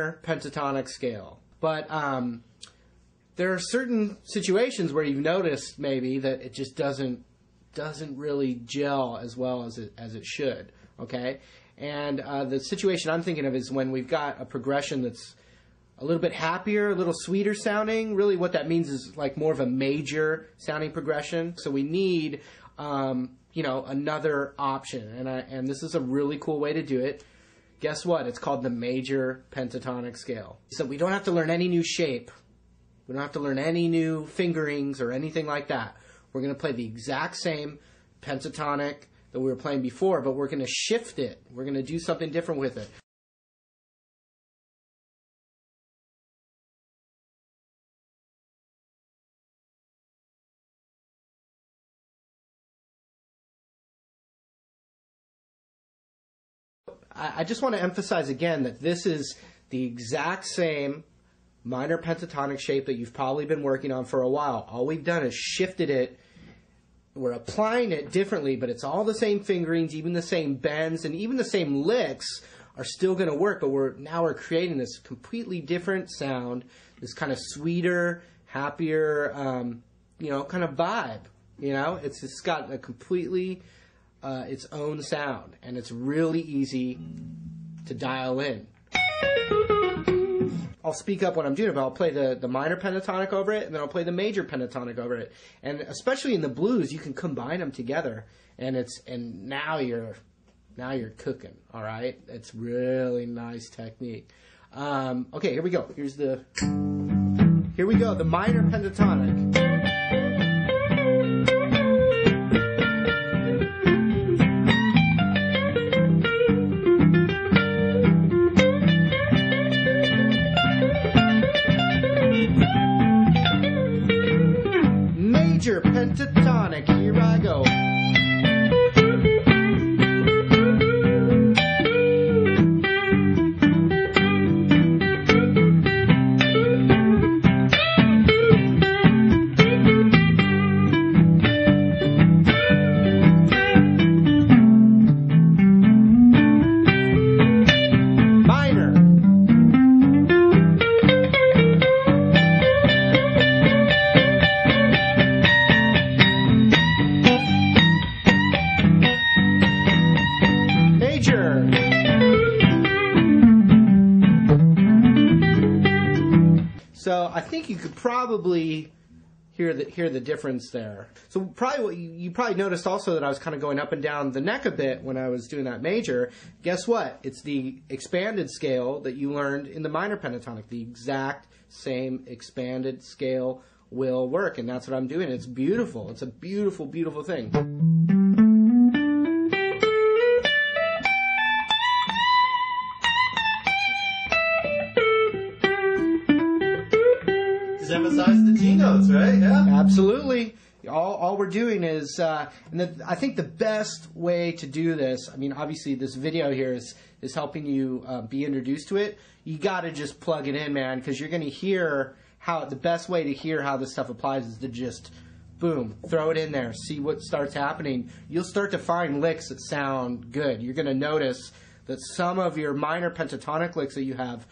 minor pentatonic scale. But there are certain situations where you've noticed maybe that it just doesn't really gel as well as it should. Okay, and the situation I'm thinking of is when we've got a progression that's a little bit happier, a little sweeter sounding. Really, what that means is like more of a major sounding progression. So we need another option, and this is a really cool way to do it. Guess what? It's called the major pentatonic scale. So we don't have to learn any new shape. We don't have to learn any new fingerings or anything like that. We're going to play the exact same pentatonic that we were playing before, but we're going to shift it. We're going to do something different with it. I just want to emphasize again that this is the exact same minor pentatonic shape that you've probably been working on for a while. All we've done is shifted it. We're applying it differently, but it's all the same fingerings, even the same bends, and even the same licks are still going to work, but we're creating this completely different sound, this kind of sweeter, happier, kind of vibe. It's got a completely its own sound, and it's really easy to dial in. I'll speak up what I'm doing, but I'll play the minor pentatonic over it, and then I'll play the major pentatonic over it. And especially in the blues, you can combine them together, and now you're cooking. All right, it's really nice technique. Okay, here we go. Here we go. The minor pentatonic. Pentatonic, here I go. So I think you could probably hear the difference there. So probably what you probably noticed also that I was kind of going up and down the neck a bit when I was doing that major. Guess what? It's the expanded scale that you learned in the minor pentatonic. The exact same expanded scale will work, and that's what I'm doing. It's beautiful. It's a beautiful, beautiful thing. Emphasize the G notes, right? Yeah, absolutely. All we're doing is, I think the best way to do this. I mean, obviously, this video here is helping you be introduced to it. You got to just plug it in, man, because you're going to hear how the best way to hear how this stuff applies is to just boom, throw it in there, see what starts happening. You'll start to find licks that sound good. You're going to notice that some of your minor pentatonic licks that you have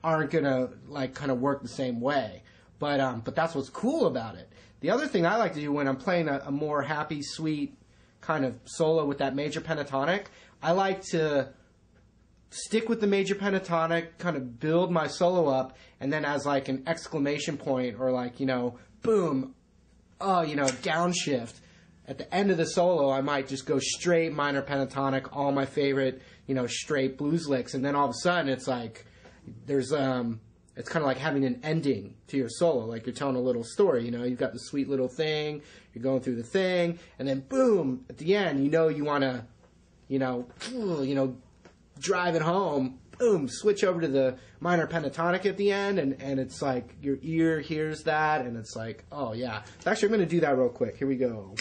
aren't going to kind of work the same way. But that's what's cool about it. The other thing I like to do when I'm playing a more happy, sweet kind of solo with that major pentatonic, I like to stick with the major pentatonic, kind of build my solo up, and then as like an exclamation point or boom, downshift. At the end of the solo, I might just go straight minor pentatonic, all my favorite, straight blues licks, and then all of a sudden it's like there's it's kind of like having an ending to your solo, like you're telling a little story. You've got the sweet little thing, you're going through the thing, and then boom, at the end, you want to, drive it home. Boom, switch over to the minor pentatonic at the end, and it's like your ear hears that, and it's like, oh yeah. Actually, I'm going to do that real quick. Here we go.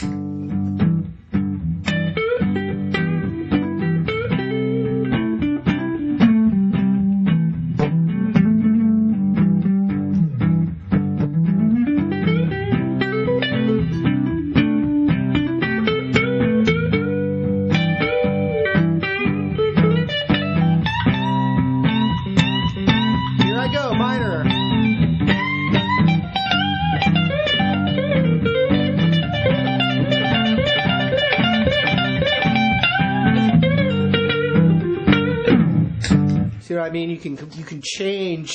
See what I mean? You can change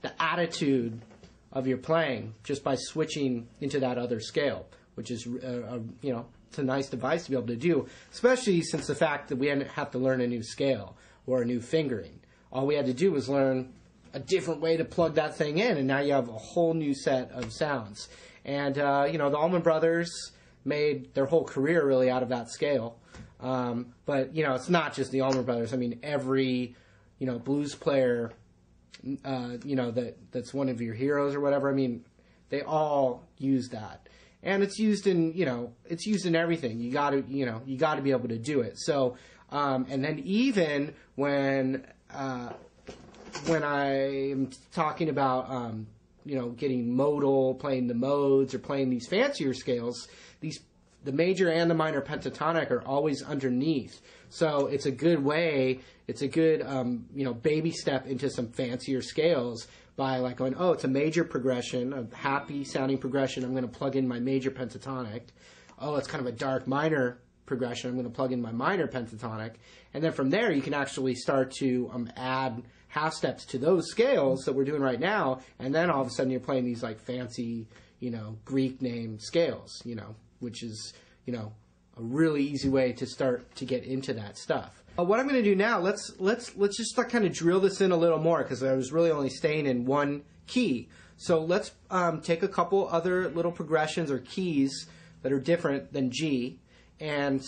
the attitude of your playing just by switching into that other scale, which is it's a nice device to be able to do, especially since the fact that we didn't have to learn a new scale or a new fingering. All we had to do was learn a different way to plug that thing in, and now you have a whole new set of sounds. And the Allman Brothers made their whole career really out of that scale. But it's not just the Allman Brothers. I mean, every blues player, that's one of your heroes or whatever. I mean, they all use that, and it's used in everything. You got to be able to do it. So, and then even when I'm talking about getting modal, playing the modes or playing these fancier scales, the major and the minor pentatonic are always underneath. So it's a good way, it's a good, baby step into some fancier scales by like going, oh, it's a major progression, a happy sounding progression. I'm going to plug in my major pentatonic. Oh, it's kind of a dark minor progression. I'm going to plug in my minor pentatonic. And then from there, you can actually start to add half steps to those scales that we're doing right now. And then all of a sudden you're playing these like fancy, Greek name scales, which is, a really easy way to start to get into that stuff. What I'm going to do now, let's just start kind of drill this in a little more, because I was really only staying in one key. So let's take a couple other little progressions or keys that are different than G, and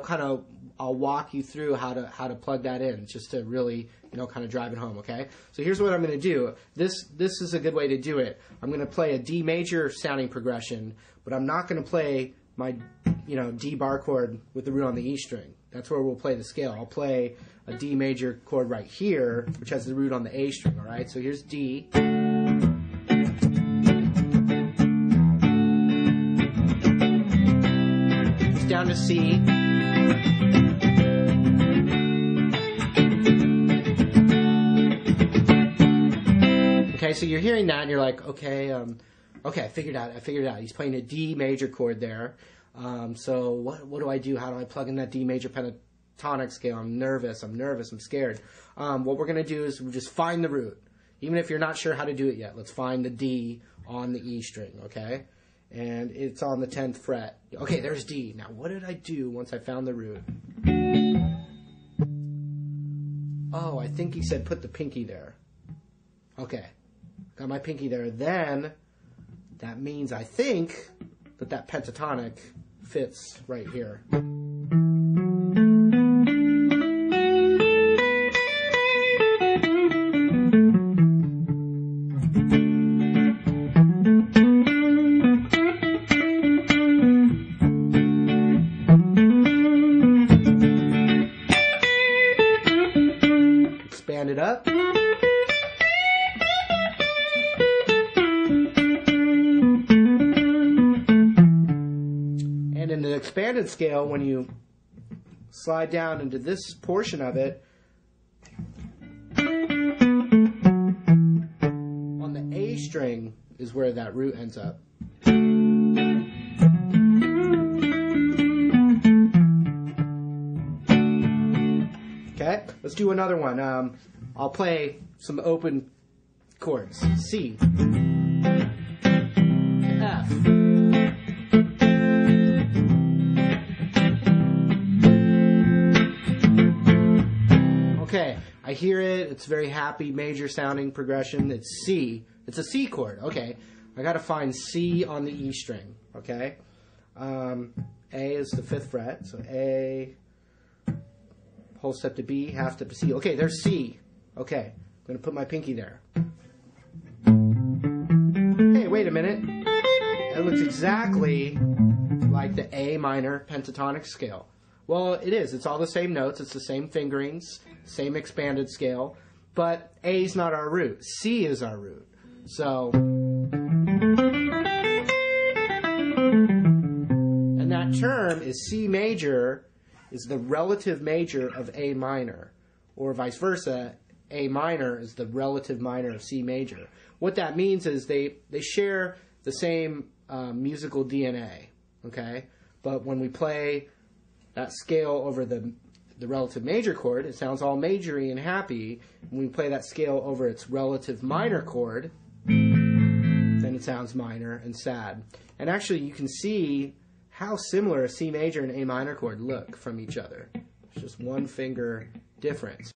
kind of I'll walk you through how to plug that in, just to really kind of drive it home. Okay, so here's what I'm going to do. This is a good way to do it. I'm going to play a D major sounding progression, but I'm not going to play my D bar chord with the root on the E string. That's where we'll play the scale. I'll play a D major chord right here, which has the root on the A string. All right, so here's D. Down to C. Okay, so you're hearing that and you're like, okay, I figured it out. He's playing a D major chord there. So what do I do? How do I plug in that D major pentatonic scale? I'm nervous, I'm scared. What we're going to do is we'll just find the root. Even if you're not sure how to do it yet, let's find the D on the E string, okay? And it's on the 10th fret. Okay, there's D. Now, what did I do once I found the root? Oh, I think he said put the pinky there. Okay, got my pinky there. Then, that means I think that pentatonic fits right here. Expand it up. And in the expanded scale, when you slide down into this portion of it, on the A string is where that root ends up. Okay, let's do another one. I'll play some open chords. C, F, okay, I hear it. It's very happy, major sounding progression. It's C. It's a C chord. Okay, I got to find C on the E string. Okay, A is the 5th fret, so A. Whole step to B, half step to C. Okay, there's C. Okay, I'm going to put my pinky there. Hey, wait a minute. It looks exactly like the A minor pentatonic scale. Well, it is. It's all the same notes. It's the same fingerings, same expanded scale. But A's not our root. C is our root. So, and that term is C major is the relative major of A minor, or vice versa, A minor is the relative minor of C major. What that means is they share the same musical DNA, okay? But when we play that scale over the the relative major chord, it sounds all majory and happy. When we play that scale over its relative minor chord, then it sounds minor and sad. And actually, you can see how similar a C major and A minor chord look from each other. It's just one finger difference.